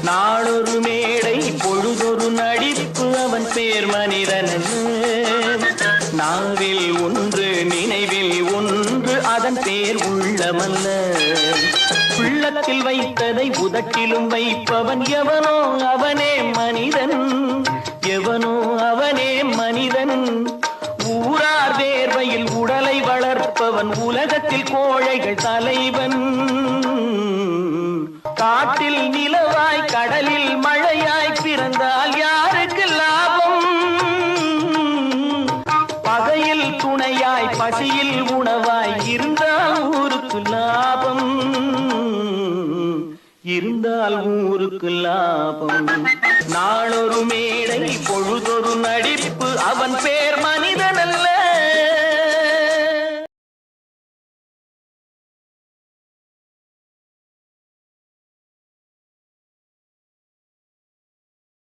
நாளொரு மேடை பொழுதொரு நடிப்பு அவன் பேர் மனிதன். நாவில் ஒன்று நினைவில் ஒன்று அதன் பேர் உள்ளமல்ல. உள்ளத்தில் வைத்ததை உதட்டிலும் வைப்பவன் எவனோ அவனே மனிதன். எவனோ அவனே மனிதன். ஊரார் வேர்வையில் உடலை வளர்ப்பவன் உலகத்தில் கோழைகள் தலைவன். காட்டில் நிலவாய் கடலில் மழையாய் பிறந்தால் யாருக்கு லாபம்? பகையில் துணையாய் பசியில் உணவாய் இருந்தால் ஊருக்கு லாபம். இருந்தால் ஊருக்கு லாபம். நாளொரு மேடை பொழுதொரு நடிப்பு அவன் பேர் மனிதனல்ல.